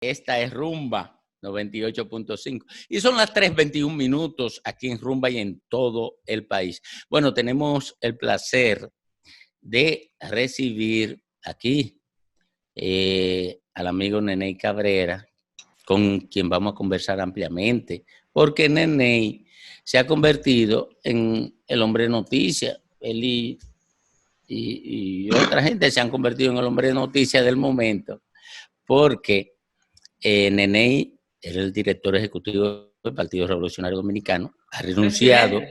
Esta es Rumba 98.5 y son las 3:21 minutos aquí en Rumba y en todo el país. Bueno, tenemos el placer de recibir aquí al amigo Neney Cabrera, con quien vamos a conversar ampliamente, porque Neney se ha convertido en el hombre noticia. Él y otra gente se han convertido en el hombre noticia del momento, porque Neney era el director ejecutivo del Partido Revolucionario Dominicano, ha renunciado,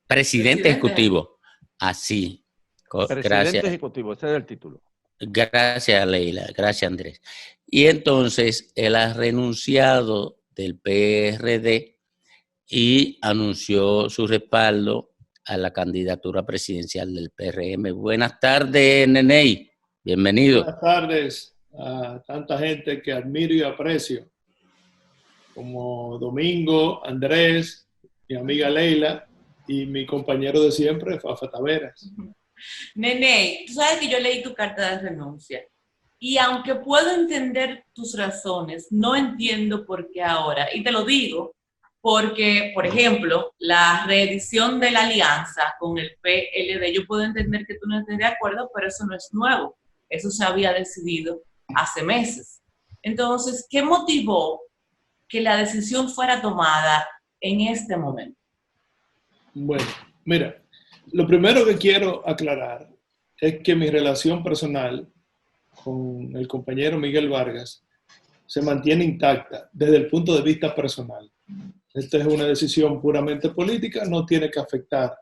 presidente ejecutivo, así. Presidente gracias. Ejecutivo, ese es el título. Gracias, Leila, gracias, Andrés. Y entonces él ha renunciado del PRD y anunció su respaldo a la candidatura presidencial del PRM. Buenas tardes, Neney. Bienvenido. Buenas tardes a tanta gente que admiro y aprecio, como Domingo, Andrés, mi amiga Leila y mi compañero de siempre, Fafa Taveras. Neney, tú sabes que yo leí tu carta de renuncia y aunque puedo entender tus razones, no entiendo por qué ahora. Y te lo digo porque, por ejemplo, la reedición de la alianza con el PLD, yo puedo entender que tú no estés de acuerdo, pero eso no es nuevo. Eso se había decidido hace meses. Entonces, ¿qué motivó que la decisión fuera tomada en este momento? Bueno, mira, lo primero que quiero aclarar es que mi relación personal con el compañero Miguel Vargas se mantiene intacta desde el punto de vista personal. Esta es una decisión puramente política, no tiene que afectar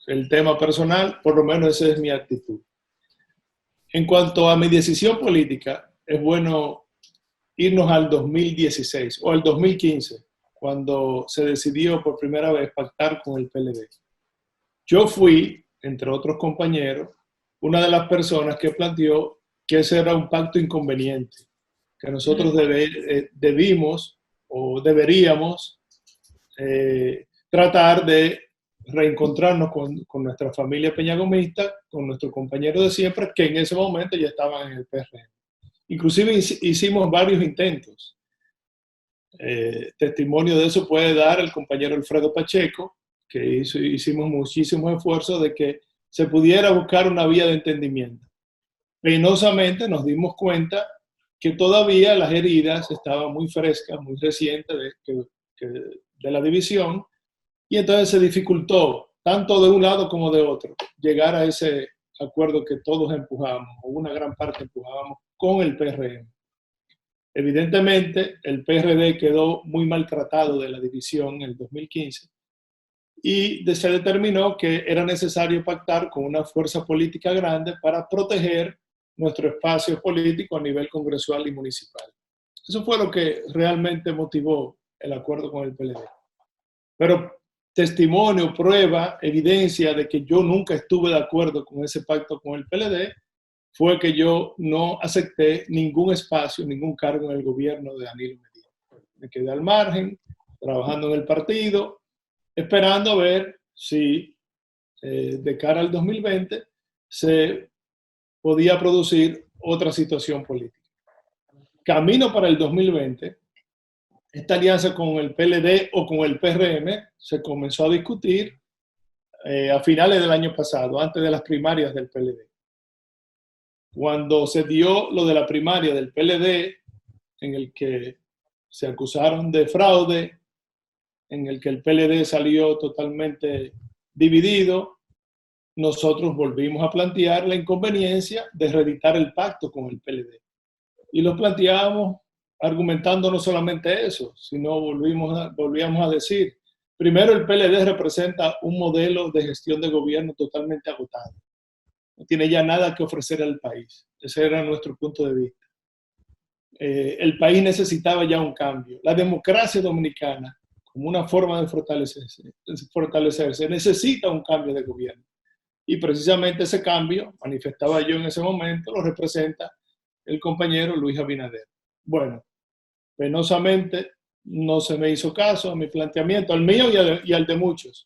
el tema personal, por lo menos esa es mi actitud. En cuanto a mi decisión política, es bueno irnos al 2016 o al 2015, cuando se decidió por primera vez pactar con el PLD. Yo fui, entre otros compañeros, una de las personas que planteó que ese era un pacto inconveniente, que nosotros debimos o deberíamos tratar de reencontrarnos con nuestra familia peñagomista, con nuestro compañero de siempre, que en ese momento ya estaban en el PRM. Inclusive hicimos varios intentos. Testimonio de eso puede dar el compañero Alfredo Pacheco, que hicimos muchísimos esfuerzos de que se pudiera buscar una vía de entendimiento. Penosamente nos dimos cuenta que todavía las heridas estaban muy frescas, muy recientes de la división, y entonces se dificultó, tanto de un lado como de otro, llegar a ese acuerdo que todos empujábamos, o una gran parte empujábamos, con el PRM. Evidentemente, el PRD quedó muy maltratado de la división en el 2015 y se determinó que era necesario pactar con una fuerza política grande para proteger nuestro espacio político a nivel congresual y municipal. Eso fue lo que realmente motivó el acuerdo con el PLD. Pero testimonio, prueba, evidencia de que yo nunca estuve de acuerdo con ese pacto con el PLD fue que yo no acepté ningún espacio, ningún cargo en el gobierno de Danilo Medina. Me quedé al margen, trabajando en el partido, esperando a ver si de cara al 2020 se podía producir otra situación política. Camino para el 2020, esta alianza con el PLD o con el PRM se comenzó a discutir a finales del año pasado, antes de las primarias del PLD. Cuando se dio lo de la primaria del PLD, en el que se acusaron de fraude, en el que el PLD salió totalmente dividido, nosotros volvimos a plantear la inconveniencia de reeditar el pacto con el PLD. Y lo planteábamos argumentando no solamente eso, sino volvíamos a decir, primero el PLD representa un modelo de gestión de gobierno totalmente agotado. No tiene ya nada que ofrecer al país. Ese era nuestro punto de vista. El país necesitaba ya un cambio. La democracia dominicana, como una forma de fortalecerse, necesita un cambio de gobierno. Y precisamente ese cambio, manifestaba yo en ese momento, lo representa el compañero Luis Abinader. Bueno, penosamente no se me hizo caso a mi planteamiento, al mío y al de muchos.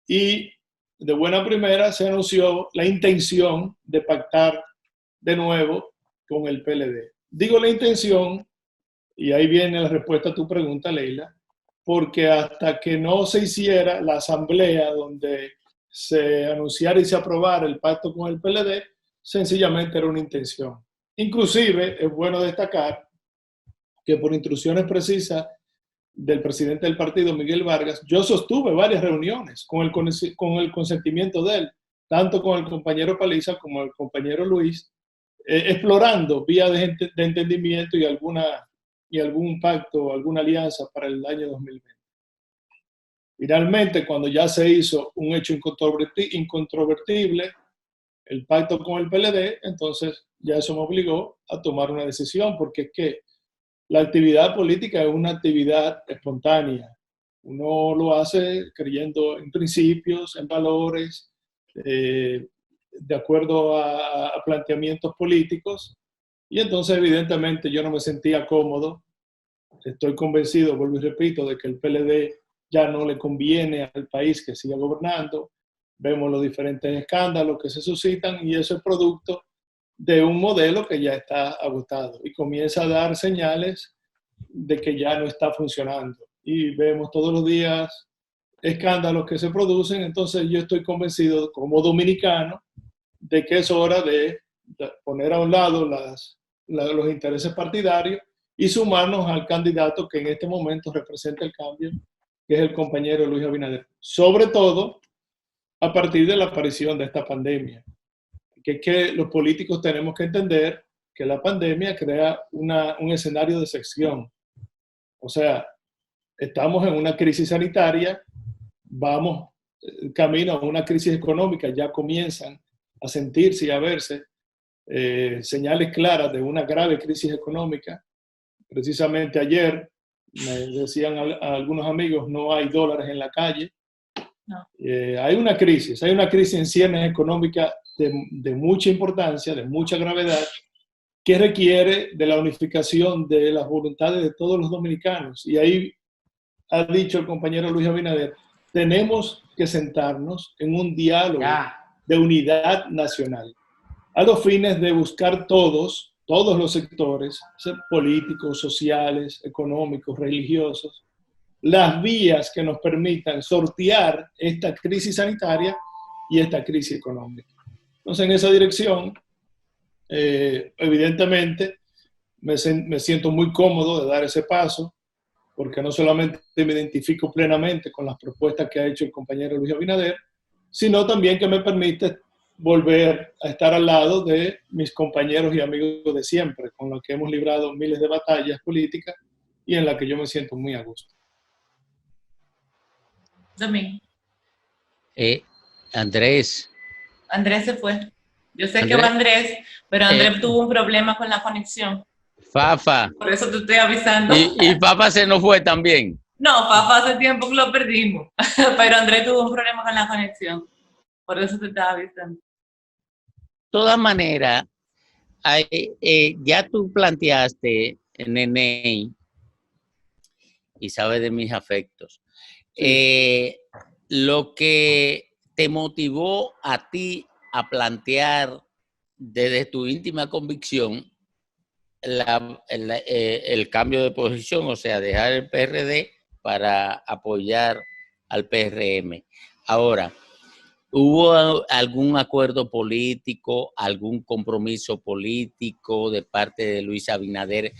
Y de buena primera se anunció la intención de pactar de nuevo con el PLD. Digo la intención, y ahí viene la respuesta a tu pregunta, Leila, porque hasta que no se hiciera la asamblea donde se anunciara y se aprobara el pacto con el PLD, sencillamente era una intención. Inclusive, es bueno destacar que por instrucciones precisas del presidente del partido, Miguel Vargas, yo sostuve varias reuniones con el consentimiento de él, tanto con el compañero Paliza como el compañero Luis, explorando vías de entendimiento y algún pacto, alguna alianza para el año 2020. Finalmente, cuando ya se hizo un hecho incontrovertible, el pacto con el PLD, entonces ya eso me obligó a tomar una decisión, porque es que la actividad política es una actividad espontánea. Uno lo hace creyendo en principios, en valores, de acuerdo a planteamientos políticos, y entonces evidentemente yo no me sentía cómodo. Estoy convencido, vuelvo y repito, de que el PLD ya no le conviene al país que siga gobernando. Vemos los diferentes escándalos que se suscitan y eso es producto de un modelo que ya está agotado y comienza a dar señales de que ya no está funcionando. Y vemos todos los días escándalos que se producen, entonces yo estoy convencido como dominicano de que es hora de poner a un lado los intereses partidarios y sumarnos al candidato que en este momento representa el cambio, que es el compañero Luis Abinader. Sobre todo a partir de la aparición de esta pandemia, que es que los políticos tenemos que entender que la pandemia crea un escenario de excepción. O sea, estamos en una crisis sanitaria, vamos camino a una crisis económica, ya comienzan a sentirse y a verse señales claras de una grave crisis económica. Precisamente ayer me decían a algunos amigos, no hay dólares en la calle. No. Hay una crisis en ciernes económicas de mucha importancia, de mucha gravedad, que requiere de la unificación de las voluntades de todos los dominicanos. Y ahí ha dicho el compañero Luis Abinader, tenemos que sentarnos en un diálogo de unidad nacional, a los fines de buscar todos los sectores, políticos, sociales, económicos, religiosos, las vías que nos permitan sortear esta crisis sanitaria y esta crisis económica. Entonces, en esa dirección, evidentemente, me siento muy cómodo de dar ese paso, porque no solamente me identifico plenamente con las propuestas que ha hecho el compañero Luis Abinader, sino también que me permite volver a estar al lado de mis compañeros y amigos de siempre, con los que hemos librado miles de batallas políticas y en las que yo me siento muy a gusto. También. Andrés. Andrés se fue. Yo sé que va Andrés, pero Andrés tuvo un problema con la conexión. Fafa. Por eso te estoy avisando. ¿Y Fafa se nos fue también? No, Fafa hace tiempo que lo perdimos, pero Andrés tuvo un problema con la conexión. Por eso te estaba avisando. De todas maneras, ya tú planteaste, Nene, y sabes de mis afectos, lo que te motivó a ti a plantear desde tu íntima convicción el cambio de posición, o sea, dejar el PRD para apoyar al PRM. Ahora, ¿hubo algún acuerdo político, algún compromiso político de parte de Luis Abinader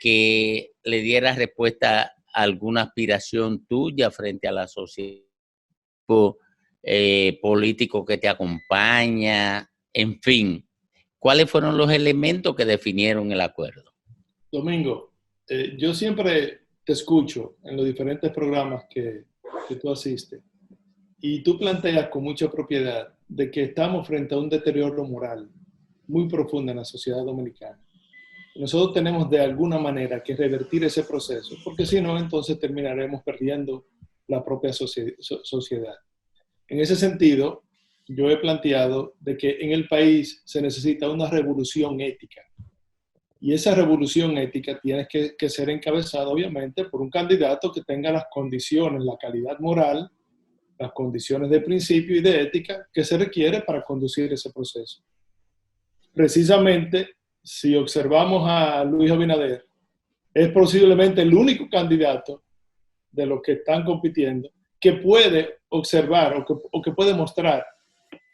que le diera respuesta a alguna aspiración tuya frente a la sociedad? Político que te acompaña, en fin, ¿cuáles fueron los elementos que definieron el acuerdo? Domingo, yo siempre te escucho en los diferentes programas que tú asistes y tú planteas con mucha propiedad de que estamos frente a un deterioro moral muy profundo en la sociedad dominicana. Nosotros tenemos de alguna manera que revertir ese proceso, porque si no, entonces terminaremos perdiendo la propia sociedad. En ese sentido, yo he planteado de que en el país se necesita una revolución ética. Y esa revolución ética tiene que ser encabezada, obviamente, por un candidato que tenga las condiciones, la calidad moral, las condiciones de principio y de ética que se requiere para conducir ese proceso. Precisamente si observamos a Luis Abinader, es posiblemente el único candidato de los que están compitiendo que puede observar o que puede mostrar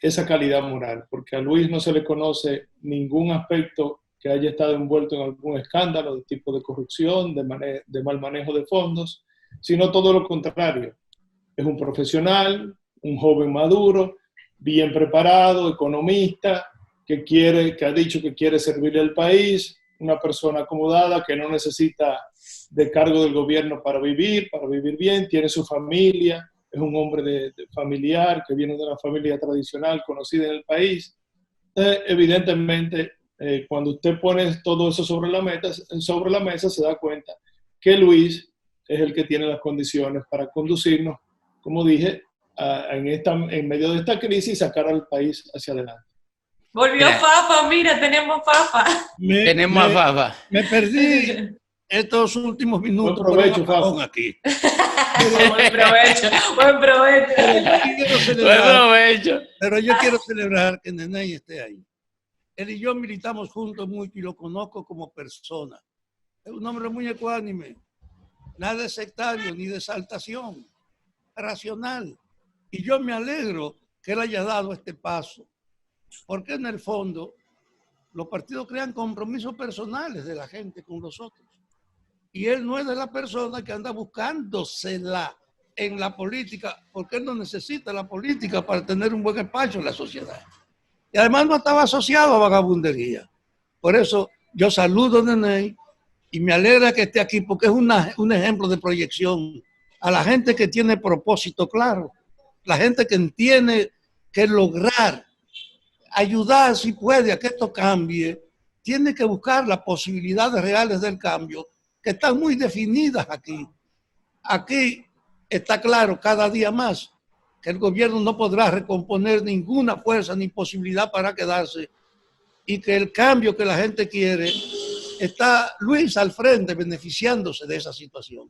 esa calidad moral, porque a Luis no se le conoce ningún aspecto que haya estado envuelto en algún escándalo de tipo de corrupción, de mal manejo de fondos, sino todo lo contrario. Es un profesional, un joven maduro, bien preparado, economista, que ha dicho que quiere servirle al país, una persona acomodada que no necesita de cargo del gobierno para vivir bien, tiene su familia, es un hombre de familiar que viene de una familia tradicional conocida en el país. Evidentemente, cuando usted pone todo eso sobre la mesa, se da cuenta que Luis es el que tiene las condiciones para conducirnos, como dije, en medio de esta crisis y sacar al país hacia adelante. Volvió Fafa, mira, tenemos Fafa. Tenemos a Fafa. Me perdí estos últimos minutos. Buen provecho, Fafa. Aquí. Buen provecho, buen provecho. Pero yo quiero celebrar que Neney esté ahí. Él y yo militamos juntos mucho y lo conozco como persona. Es un hombre muy ecuánime, nada de sectario ni de exaltación, racional. Y yo me alegro que él haya dado este paso, porque en el fondo los partidos crean compromisos personales de la gente con los otros. Y él no es de la persona que anda buscándosela en la política, porque él no necesita la política para tener un buen espacio en la sociedad. Y además no estaba asociado a vagabundería. Por eso yo saludo a Neney y me alegra que esté aquí, porque es un ejemplo de proyección a la gente que tiene propósito claro, la gente que entiende que lograr, ayudar si puede a que esto cambie, tiene que buscar las posibilidades reales del cambio, que están muy definidas aquí. Aquí está claro cada día más que el gobierno no podrá recomponer ninguna fuerza ni posibilidad para quedarse, y que el cambio que la gente quiere está Luis al frente beneficiándose de esa situación.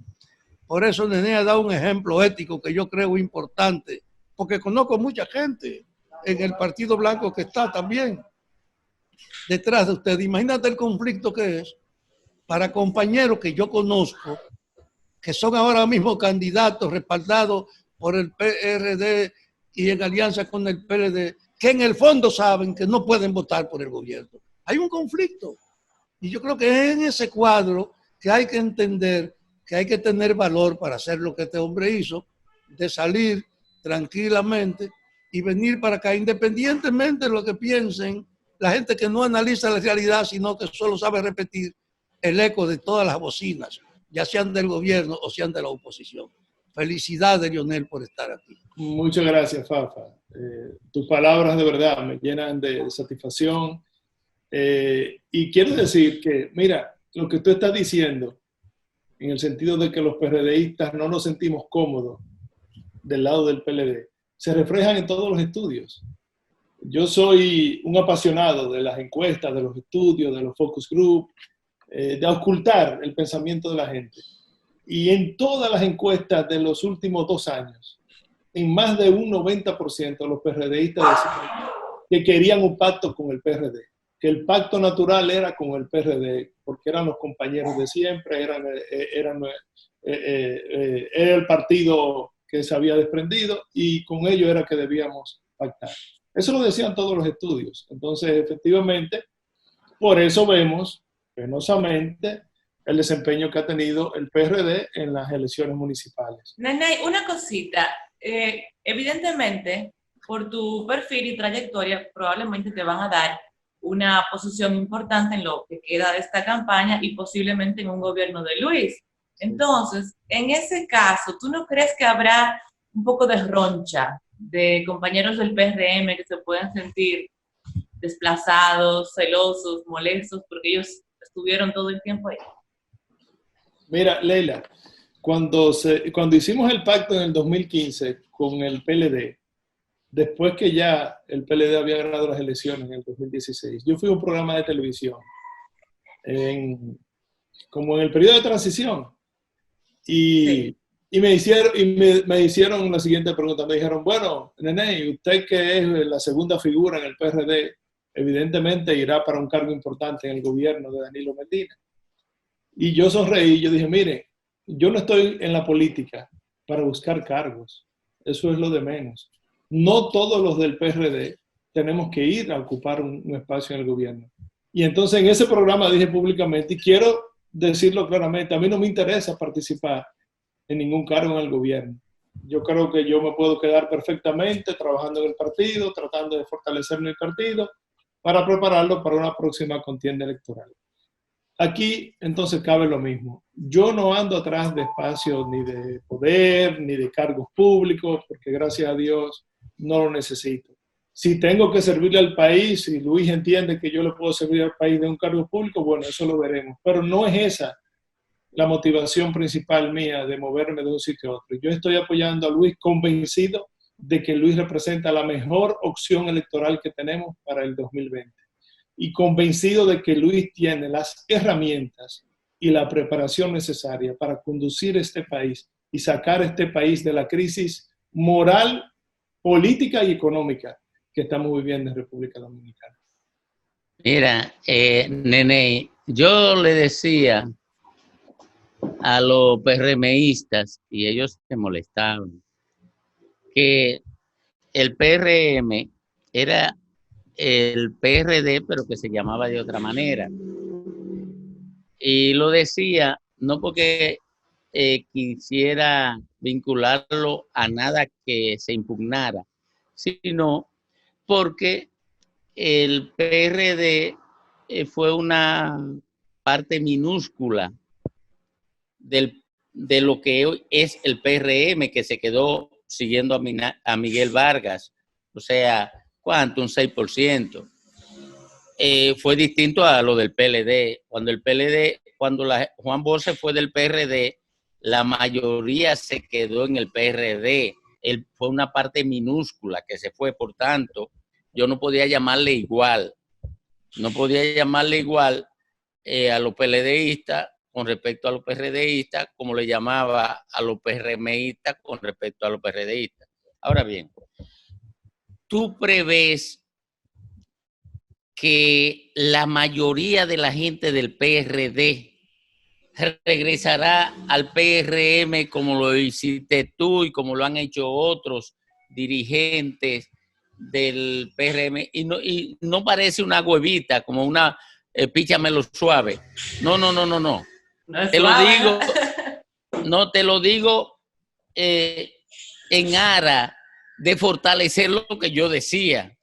Por eso Neney ha dado un ejemplo ético que yo creo importante, porque conozco mucha gente en el Partido Blanco que está también detrás de usted. Imagínate el conflicto que es para compañeros que yo conozco, que son ahora mismo candidatos respaldados por el PRD y en alianza con el PLD, que en el fondo saben que no pueden votar por el gobierno. Hay un conflicto. Y yo creo que es en ese cuadro que hay que entender que hay que tener valor para hacer lo que este hombre hizo, de salir tranquilamente y venir para acá, independientemente de lo que piensen la gente que no analiza la realidad, sino que solo sabe repetir el eco de todas las bocinas, ya sean del gobierno o sean de la oposición. Felicidades, Lionel, por estar aquí. Muchas gracias, Fafa. Tus palabras de verdad me llenan de satisfacción. Y quiero decir que, mira, lo que tú estás diciendo, en el sentido de que los PRDistas no nos sentimos cómodos del lado del PLD, se reflejan en todos los estudios. Yo soy un apasionado de las encuestas, de los estudios, de los focus group, de ocultar el pensamiento de la gente. Y en todas las encuestas de los últimos 2 años, en más de un 90% los PRDistas decían que querían un pacto con el PRD, que el pacto natural era con el PRD, porque eran los compañeros de siempre, era el partido que se había desprendido y con ello era que debíamos pactar. Eso lo decían todos los estudios. Entonces, efectivamente, por eso vemos penosamente el desempeño que ha tenido el PRD en las elecciones municipales. Neney, una cosita. Evidentemente, por tu perfil y trayectoria, probablemente te van a dar una posición importante en lo que queda de esta campaña y posiblemente en un gobierno de Luis. Entonces, en ese caso, ¿tú no crees que habrá un poco de roncha de compañeros del PRM que se puedan sentir desplazados, celosos, molestos, porque ellos estuvieron todo el tiempo ahí? Mira, Leila, cuando hicimos el pacto en el 2015 con el PLD, después que ya el PLD había ganado las elecciones en el 2016, yo fui a un programa de televisión, como en el periodo de transición, y me hicieron la siguiente pregunta. Me dijeron, bueno, Neney, usted que es la segunda figura en el PRD, evidentemente irá para un cargo importante en el gobierno de Danilo Medina. Y yo sonreí, yo dije, mire, yo no estoy en la política para buscar cargos, eso es lo de menos. No todos los del PRD tenemos que ir a ocupar un espacio en el gobierno. Y entonces en ese programa dije públicamente, y quiero decirlo claramente, a mí no me interesa participar en ningún cargo en el gobierno. Yo creo que yo me puedo quedar perfectamente trabajando en el partido, tratando de fortalecer mi partido para prepararlo para una próxima contienda electoral. Aquí entonces cabe lo mismo. Yo no ando atrás de espacios ni de poder, ni de cargos públicos, porque gracias a Dios no lo necesito. Si tengo que servirle al país, si Luis entiende que yo le puedo servir al país de un cargo público, bueno, eso lo veremos. Pero no es esa la motivación principal mía de moverme de un sitio a otro. Yo estoy apoyando a Luis convencido de que Luis representa la mejor opción electoral que tenemos para el 2020. Y convencido de que Luis tiene las herramientas y la preparación necesaria para conducir este país y sacar este país de la crisis moral, política y económica que estamos viviendo en República Dominicana. Mira, Nene, yo le decía a los PRMistas, y ellos se molestaban, que el PRM era el PRD, pero que se llamaba de otra manera. Y lo decía no porque quisiera vincularlo a nada que se impugnara, sino porque el PRD fue una parte minúscula de lo que hoy es el PRM, que se quedó siguiendo a Miguel Vargas. O sea, ¿cuánto? Un 6%. Fue distinto a lo del PLD. Cuando Juan Bosch se fue del PRD, la mayoría se quedó en el PRD. Él fue una parte minúscula que se fue, por tanto, yo no podía llamarle igual. No podía llamarle igual a los PLDistas con respecto a los PRDistas, como le llamaba a los PRMistas con respecto a los PRDistas. Ahora bien, tú prevés que la mayoría de la gente del PRD regresará al PRM como lo hiciste tú y como lo han hecho otros dirigentes del PRM, y no parece una huevita, como una píchamelo suave. No. No es te suave. lo digo, no te lo digo en aras de fortalecer lo que yo decía,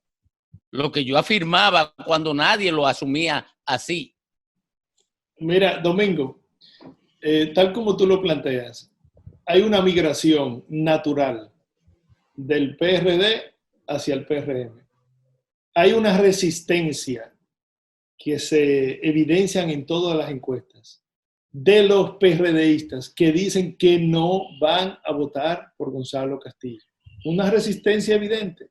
lo que yo afirmaba cuando nadie lo asumía así. Mira, Domingo, tal como tú lo planteas, hay una migración natural del PRD hacia el PRM. Hay una resistencia que se evidencian en todas las encuestas de los PRDistas que dicen que no van a votar por Gonzalo Castillo. Una resistencia evidente.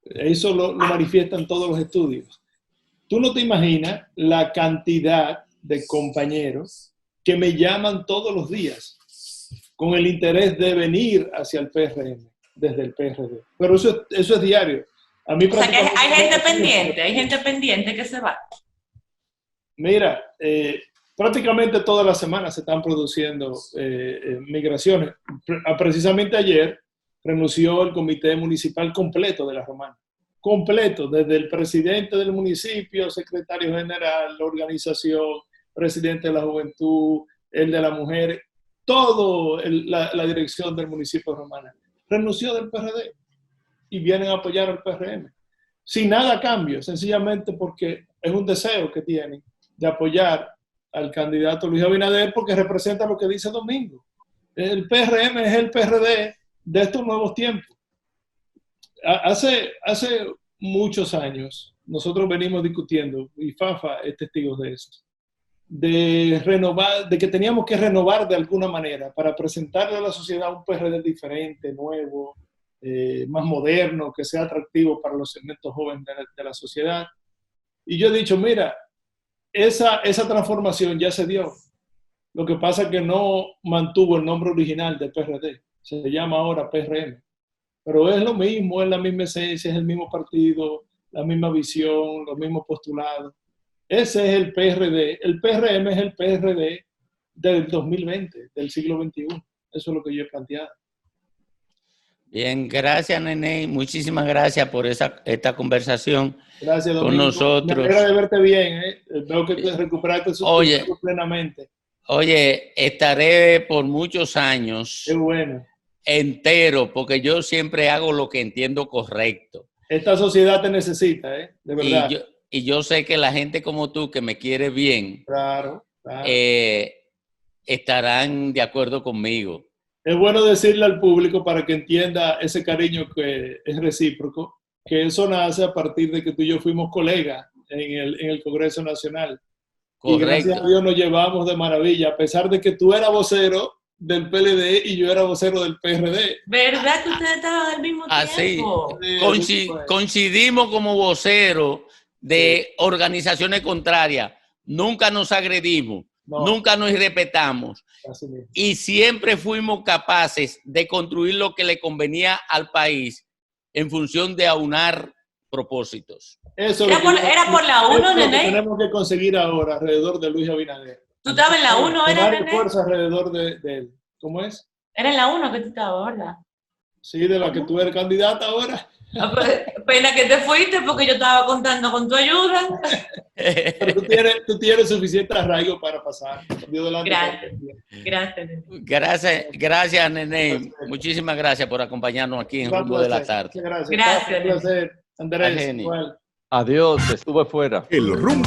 Eso lo manifiestan todos los estudios. Tú no te imaginas la cantidad de compañeros que me llaman todos los días con el interés de venir hacia el PRM desde el PRD. Pero eso es diario. A mí, o sea que hay gente pendiente que se va. Mira, prácticamente todas las semanas se están produciendo migraciones. Precisamente ayer renunció el comité municipal completo de La Romana. Completo, desde el presidente del municipio, secretario general, la organización, presidente de la juventud, el de la mujer, todo la dirección del municipio de Romana. Renunció del PRD y vienen a apoyar al PRM. Sin nada a cambio, sencillamente porque es un deseo que tienen de apoyar al candidato Luis Abinader porque representa lo que dice Domingo. El PRM es el PRD de estos nuevos tiempos. Hace muchos años nosotros venimos discutiendo, y Fafa es testigo de eso, de que teníamos que renovar de alguna manera para presentarle a la sociedad un PRD diferente, nuevo, más moderno, que sea atractivo para los segmentos jóvenes de la sociedad. Y yo he dicho, mira, esa transformación ya se dio. Lo que pasa es que no mantuvo el nombre original de PRD. Se llama ahora PRM. Pero es lo mismo, es la misma esencia, es el mismo partido, la misma visión, los mismos postulados. Ese es el PRD. El PRM es el PRD del 2020, del siglo XXI. Eso es lo que yo he planteado. Bien, gracias, Nene. Muchísimas gracias por esta conversación. Gracias, Domingo. Con nosotros. Me alegra de verte bien. Veo que te recuperaste plenamente. Oye, estaré por muchos años Qué bueno. entero, porque yo siempre hago lo que entiendo correcto. Esta sociedad te necesita, de verdad. Y yo sé que la gente como tú, que me quiere bien, Claro. estarán de acuerdo conmigo. Es bueno decirle al público para que entienda ese cariño que es recíproco, que eso nace a partir de que tú y yo fuimos colegas en el Congreso Nacional. Correcto. Y gracias a Dios nos llevamos de maravilla, a pesar de que tú eras vocero del PLD y yo era vocero del PRD. ¿Verdad que ustedes estaban al mismo tiempo? Así, coincidimos como voceros de organizaciones contrarias. Nunca nos agredimos, nunca nos irrespetamos. Y siempre fuimos capaces de construir lo que le convenía al país en función de aunar propósitos. Eso era por la 1, Nene. Tenemos que conseguir ahora alrededor de Luis Abinader. Tú estabas en la 1, ¿era, Nene? Fuerza alrededor de él. ¿Cómo es? Era en la 1 que tú estabas, ¿verdad? Sí, de la que tú eres candidata ahora. Pena que te fuiste porque yo estaba contando con tu ayuda. Pero tú tienes suficiente arraigo para pasar. Gracias, Nene. Muchísimas gracias por acompañarnos aquí en Rumbo de la Tarde. Gracias. Un placer, Andrés. Adiós, estuve fuera. El Rumbo